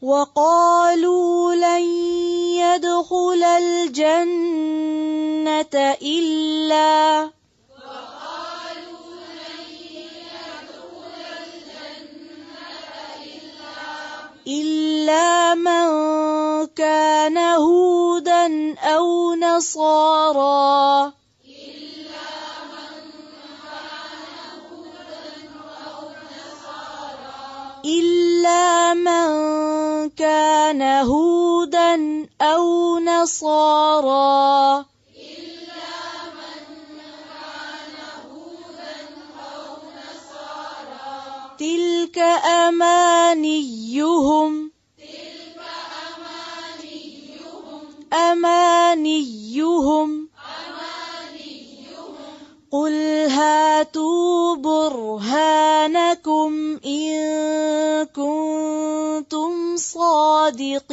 وقالوا لن يدخل الجنة إلا من كان هودا أو نصارى تلك أمانيهم قل هاتوا برهانكم إن كنتم صادقين.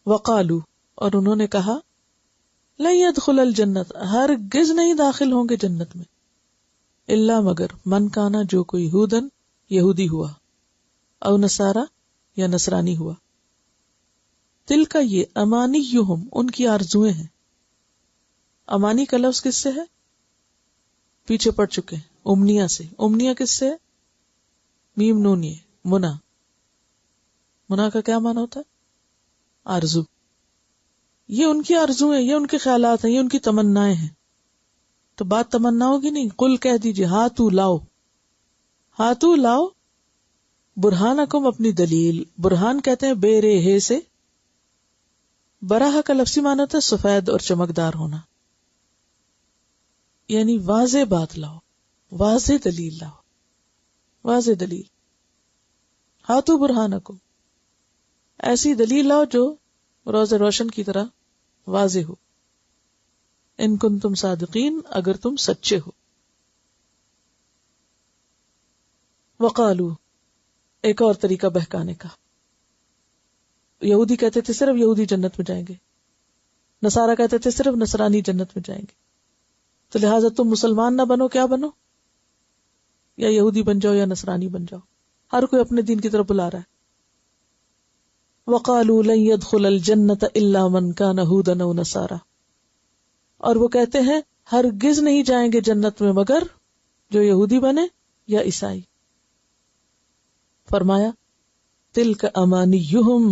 وقالو، اور انہوں نے کہا، لن يدخل الجنت، ہرگز نہیں داخل ہوں گے جنت میں، الا مگر من کانا، جو کوئی ہودن یہودی ہوا، او نصارا یا نصرانی ہوا، تلکا یہ امانیہم ان کی آرزویں ہیں. امانی کا لفظ کس سے ہے؟ پیچھے پڑ چکے ہیں، امنیہ سے. امنیہ کس سے ہے؟ میم نون یہ منا. منا کا کیا معنی ہوتا ہے؟ آرزو. یہ ان کی آرزویں، یہ ان کے خیالات ہیں، یہ ان کی تمنائیں ہیں. تو بات تمناؤں کی نہیں، قل کہہ دیجئے ہاتو لاؤ، ہاتو لاؤ برہانکم اپنی دلیل. برہان کہتے ہیں بے رے سے. براہ کا لفظی معنی ہوتا ہے سفید اور چمکدار ہونا، یعنی واضح بات لاؤ، واضح دلیل لاؤ، واضح دلیل. ہاتو برہانکم، ایسی دلیل لاؤ جو روز روشن کی طرح واضح ہو. ان کنتم صادقین، اگر تم سچے ہو. وقالو، ایک اور طریقہ بہکانے کا. یہودی کہتے تھے صرف یہودی جنت میں جائیں گے، نصارہ کہتے تھے صرف نصرانی جنت میں جائیں گے، تو لہٰذا تم مسلمان نہ بنو، کیا بنو؟ یا یہودی بن جاؤ یا نصرانی بن جاؤ. ہر کوئی اپنے دین کی طرف بلا رہا ہے. وقالوا لن يدخل الجنة الا من كان هودا او نصارى، اور وہ کہتے ہیں ہرگز نہیں جائیں گے جنت میں مگر جو یہودی بنے یا عیسائی. فرمایا تلک امانیہم،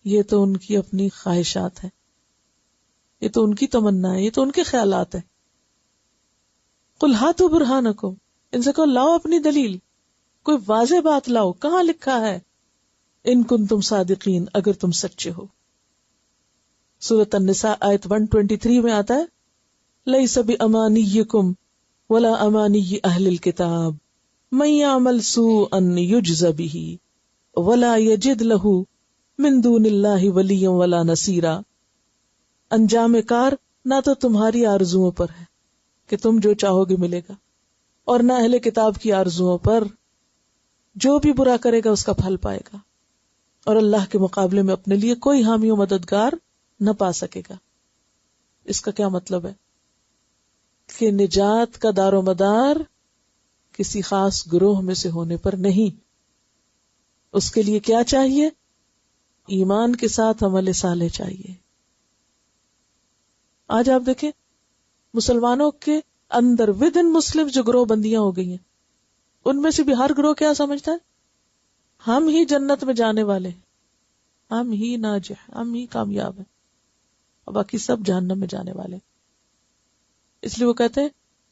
یہ تو ان کی اپنی خواہشات ہیں، یہ تو ان کی تمنا ہے، یہ تو ان کے خیالات ہیں. قل ہاتوا برہانکم، ان سے کہو لاؤ اپنی دلیل، کوئی واضح بات لاؤ. کہاں لکھا ہے ان کنتم صادقین، اگر تم سچے ہو؟ سورۃ النساء آیت 123 میں آتا ہے لیس بامانیکم ولا امانی اہل الکتاب من یعمل سوءا یجز بہ ولا یجد لہ من دون اللہ ولیا ولا نصیرا. انجام کار نہ تو تمہاری آرزوؤں پر ہے کہ تم جو چاہو گے ملے گا، اور نہ اہل کتاب کی آرزوؤں پر، جو بھی برا کرے گا اس کا پھل پائے گا، اور اللہ کے مقابلے میں اپنے لیے کوئی حامی و مددگار نہ پا سکے گا. اس کا کیا مطلب ہے؟ کہ نجات کا دار و مدار کسی خاص گروہ میں سے ہونے پر نہیں. اس کے لیے کیا چاہیے؟ ایمان کے ساتھ عمل صالح چاہیے. آج آپ دیکھیں مسلمانوں کے اندر ود ان مسلم جو گروہ بندیاں ہو گئی ہیں، ان میں سے بھی ہر گروہ کیا سمجھتا ہے؟ ہم ہی جنت میں جانے والے، ہم ہی ناجح، ہم ہی کامیاب ہیں، اور باقی سب جہنم میں جانے والے. اس لیے وہ کہتے ہیں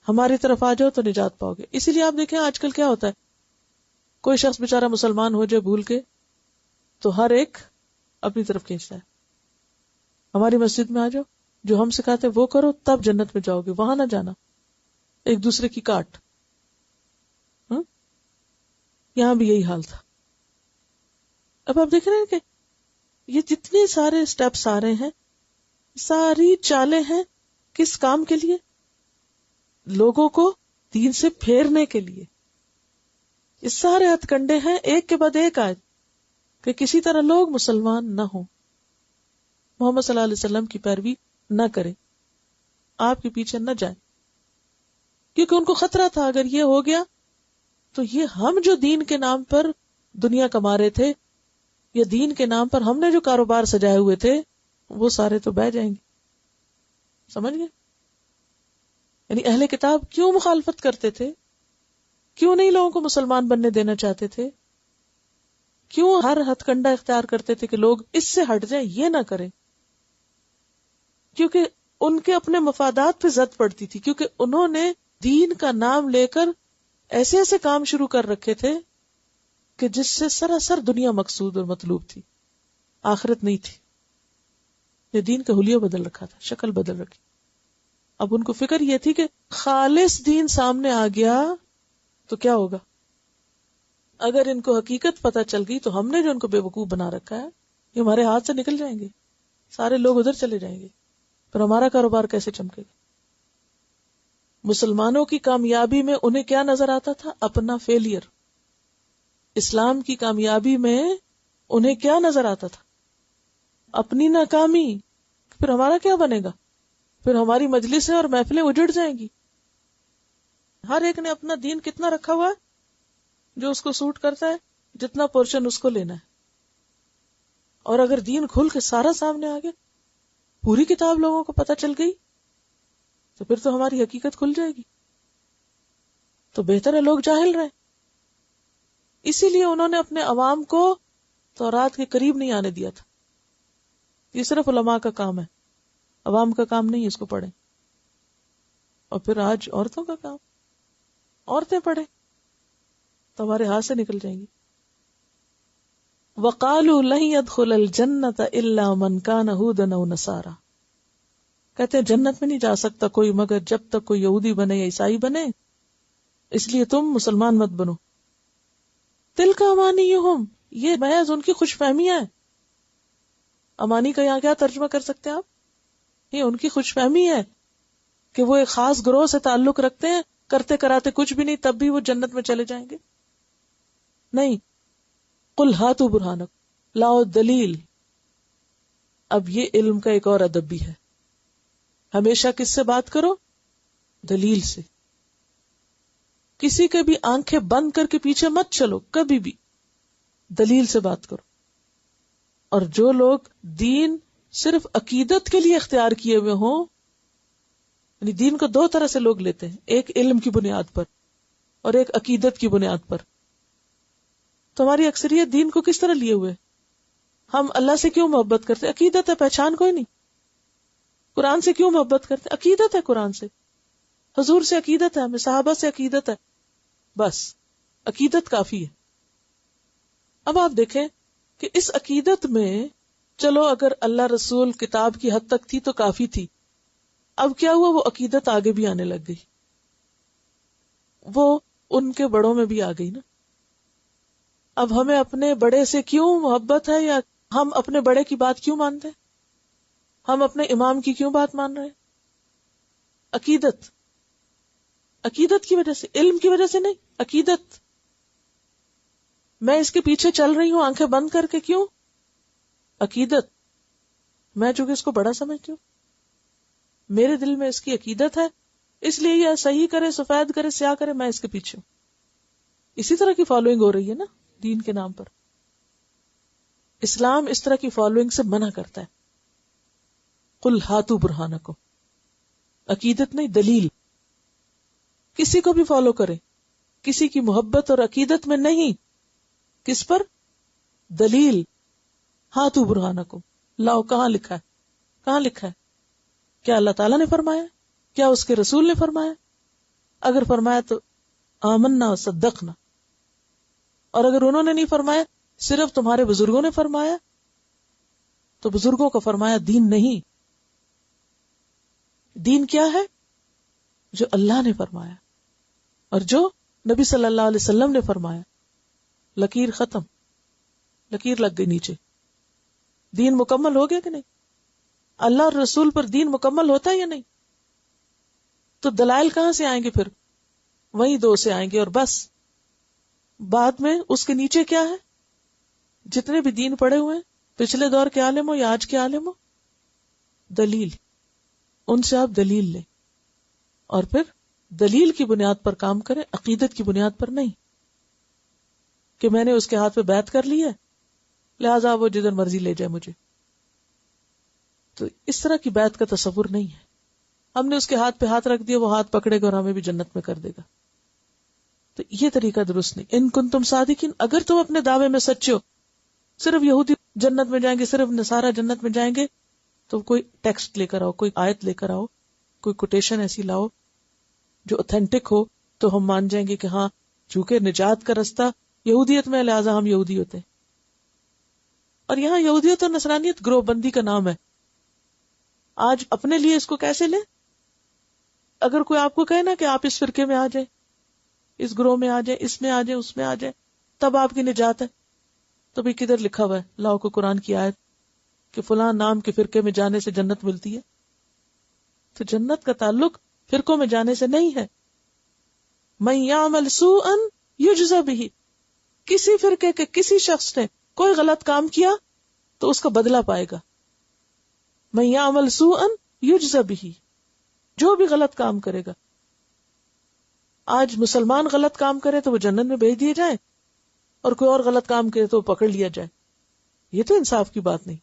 ہماری طرف آ جاؤ تو نجات پاؤ گے. اسی لیے آپ دیکھیں آج کل کیا ہوتا ہے، کوئی شخص بیچارہ مسلمان ہو جائے بھول کے تو ہر ایک اپنی طرف کھینچتا ہے. ہماری مسجد میں آ جاؤ، جو ہم سکھاتے ہیں وہ کرو تب جنت میں جاؤ گے، وہاں نہ جانا. ایک دوسرے کی کاٹ. یہاں بھی یہی حال تھا. اب آپ دیکھ رہے ہیں کہ یہ جتنے سارے سٹیپس آ رہے ہیں، ساری چالیں ہیں کس کام کے لیے؟ لوگوں کو دین سے پھیرنے کے لیے. یہ سارے ہتھ کنڈے ہیں ایک کے بعد ایک آئے کہ کسی طرح لوگ مسلمان نہ ہوں. محمد صلی اللہ علیہ وسلم کی پیروی نہ کریں، آپ کے پیچھے نہ جائیں، کیونکہ ان کو خطرہ تھا اگر یہ ہو گیا تو یہ ہم جو دین کے نام پر دنیا کما رہے تھے یا دین کے نام پر ہم نے جو کاروبار سجائے ہوئے تھے وہ سارے تو بہ جائیں گے. سمجھ گئے؟ یعنی اہل کتاب کیوں مخالفت کرتے تھے؟ کیوں نہیں لوگوں کو مسلمان بننے دینا چاہتے تھے؟ کیوں ہر ہتھ کنڈا اختیار کرتے تھے کہ لوگ اس سے ہٹ جائیں، یہ نہ کریں؟ کیونکہ ان کے اپنے مفادات پہ زد پڑتی تھی، کیونکہ انہوں نے دین کا نام لے کر ایسے ایسے کام شروع کر رکھے تھے کہ جس سے سراسر دنیا مقصود اور مطلوب تھی، آخرت نہیں تھی. یہ دین کا حلیہ بدل رکھا تھا، شکل بدل رکھی. اب ان کو فکر یہ تھی کہ خالص دین سامنے آ گیا تو کیا ہوگا؟ اگر ان کو حقیقت پتہ چل گئی تو ہم نے جو ان کو بے وقوف بنا رکھا ہے یہ ہمارے ہاتھ سے نکل جائیں گے، سارے لوگ ادھر چلے جائیں گے، پھر ہمارا کاروبار کیسے چمکے گا؟ مسلمانوں کی کامیابی میں انہیں کیا نظر آتا تھا؟ اپنا فیلئر. اسلام کی کامیابی میں انہیں کیا نظر آتا تھا؟ اپنی ناکامی. پھر ہمارا کیا بنے گا؟ پھر ہماری مجلسیں اور محفلیں اجڑ جائیں گی. ہر ایک نے اپنا دین کتنا رکھا ہوا ہے جو اس کو سوٹ کرتا ہے، جتنا پورشن اس کو لینا ہے. اور اگر دین کھل کے سارا سامنے آ گیا، پوری کتاب لوگوں کو پتہ چل گئی، تو پھر تو ہماری حقیقت کھل جائے گی. تو بہتر ہے لوگ جاہل رہیں. اسی لیے انہوں نے اپنے عوام کو تورات کے قریب نہیں آنے دیا تھا. یہ صرف علماء کا کام ہے، عوام کا کام نہیں اس کو پڑھیں. اور پھر آج عورتوں کا کام، عورتیں پڑھیں تو ہمارے ہاتھ سے نکل جائیں گی. وَقَالُوا لَن يَدْخُلَ الْجَنَّةَ إِلَّا مَنْ كَانَ هُودًا أَوْ نَصَارَىٰ. کہتے ہیں جنت میں نہیں جا سکتا کوئی مگر جب تک کوئی یہودی بنے یا عیسائی بنے، اس لیے تم مسلمان مت بنو. تِلْكَ أَمَانِيُّهُمْ، یہ محض ان کی خوش فہمیاں ہیں. امانی کا یہاں کیا ترجمہ کر سکتے ہیں آپ؟ یہ ان کی خوش فہمی ہے کہ وہ ایک خاص گروہ سے تعلق رکھتے ہیں، کرتے کراتے کچھ بھی نہیں تب بھی وہ جنت میں چلے جائیں گے. نہیں. قُلْ هَاتُوا بُرْهَانَكُمْ، لاؤ دلیل. اب یہ علم کا ایک اور ادب بھی ہے. ہمیشہ کس سے بات کرو؟ دلیل سے. کسی کے بھی آنکھیں بند کر کے پیچھے مت چلو، کبھی بھی دلیل سے بات کرو. اور جو لوگ دین صرف عقیدت کے لیے اختیار کیے ہوئے ہوں، یعنی دین کو دو طرح سے لوگ لیتے ہیں، ایک علم کی بنیاد پر اور ایک عقیدت کی بنیاد پر. تو ہماری اکثریت دین کو کس طرح لیے ہوئے؟ ہم اللہ سے کیوں محبت کرتے؟ عقیدت ہے، پہچان کوئی نہیں. قرآن سے کیوں محبت کرتے؟ عقیدت ہے قرآن سے، حضور سے عقیدت ہے، ہمیں صحابہ سے عقیدت ہے، بس عقیدت کافی ہے. اب آپ دیکھیں کہ اس عقیدت میں چلو اگر اللہ رسول کتاب کی حد تک تھی تو کافی تھی. اب کیا ہوا؟ وہ عقیدت آگے بھی آنے لگ گئی، وہ ان کے بڑوں میں بھی آ گئی نا. اب ہمیں اپنے بڑے سے کیوں محبت ہے، یا ہم اپنے بڑے کی بات کیوں مانتے ہیں؟ ہم اپنے امام کی کیوں بات مان رہے ہیں؟ عقیدت. عقیدت کی وجہ سے، علم کی وجہ سے نہیں، عقیدت. میں اس کے پیچھے چل رہی ہوں آنکھیں بند کر کے، کیوں؟ عقیدت. میں چونکہ اس کو بڑا سمجھتی ہوں، میرے دل میں اس کی عقیدت ہے، اس لیے یہ صحیح کرے، سفید کرے، سیاہ کرے، میں اس کے پیچھے ہوں. اسی طرح کی فالوئنگ ہو رہی ہے نا دین کے نام پر. اسلام اس طرح کی فالوئنگ سے منع کرتا ہے. قُلْ هَاتُوا بُرْهَانَكُمْ، عقیدت نہیں، دلیل. کسی کو بھی فالو کریں، کسی کی محبت اور عقیدت میں نہیں. کس پر؟ دلیل. هَاتُوا بُرْهَانَكُمْ، لاؤ. کہاں لکھا ہے؟ کہاں لکھا ہے؟ کیا اللہ تعالیٰ نے فرمایا؟ کیا اس کے رسول نے فرمایا؟ اگر فرمایا تو آمنا صدقنا، اور اگر انہوں نے نہیں فرمایا، صرف تمہارے بزرگوں نے فرمایا، تو بزرگوں کا فرمایا دین نہیں. دین کیا ہے؟ جو اللہ نے فرمایا اور جو نبی صلی اللہ علیہ وسلم نے فرمایا. لکیر ختم، لکیر لگ گئی نیچے. دین مکمل ہو گیا کہ نہیں؟ اللہ اور رسول پر دین مکمل ہوتا ہے یا نہیں؟ تو دلائل کہاں سے آئیں گے؟ پھر وہی دو سے آئیں گے اور بس. بعد میں اس کے نیچے کیا ہے؟ جتنے بھی دین پڑے ہوئے ہیں، پچھلے دور کے عالم ہو یا آج کے عالم ہو، دلیل، ان سے آپ دلیل لیں اور پھر دلیل کی بنیاد پر کام کریں، عقیدت کی بنیاد پر نہیں کہ میں نے اس کے ہاتھ پہ بیعت کر لی ہے لہذا وہ جدھر مرضی لے جائے مجھے. تو اس طرح کی بیعت کا تصور نہیں ہے. ہم نے اس کے ہاتھ پہ ہاتھ رکھ دیا، وہ ہاتھ پکڑے گا اور ہمیں بھی جنت میں کر دے گا. تو یہ طریقہ درست نہیں. ان کنتم صادقین، اگر تم اپنے دعوے میں سچے ہو صرف یہودی جنت میں جائیں گے، صرف نصارہ جنت میں جائیں گے، تو کوئی ٹیکسٹ لے کر آؤ، کوئی آیت لے کر آؤ، کوئی کوٹیشن ایسی لاؤ جو اوتھینٹک ہو تو ہم مان جائیں گے کہ ہاں چونکہ نجات کا رستہ یہودیت میں لہٰذا ہم یہودی ہوتے ہیں. اور یہاں یہودیت اور نصرانیت گروہ بندی کا نام ہے. آج اپنے لیے اس کو کیسے لیں؟ اگر کوئی آپ کو کہے نا کہ آپ اس فرقے میں آ جائیں، اس گروہ میں آ جائیں، اس میں آ جائیں، اس میں آ جائیں، تب آپ کی نجات ہے، تو بھی کدھر لکھا ہوا ہے لاؤ کو قرآن کی آیت کہ فلاں نام کے فرقے میں جانے سے جنت ملتی ہے؟ تو جنت کا تعلق فرقوں میں جانے سے نہیں ہے. من یعمل سوءا یجز بہ، کسی فرقے کے کسی شخص نے کوئی غلط کام کیا تو اس کا بدلہ پائے گا. من یعمل سوءا یجز بہ، جو بھی غلط کام کرے گا. آج مسلمان غلط کام کرے تو وہ جنت میں بھیج دیے جائیں اور کوئی اور غلط کام کرے تو وہ پکڑ لیا جائے. یہ تو انصاف کی بات نہیں.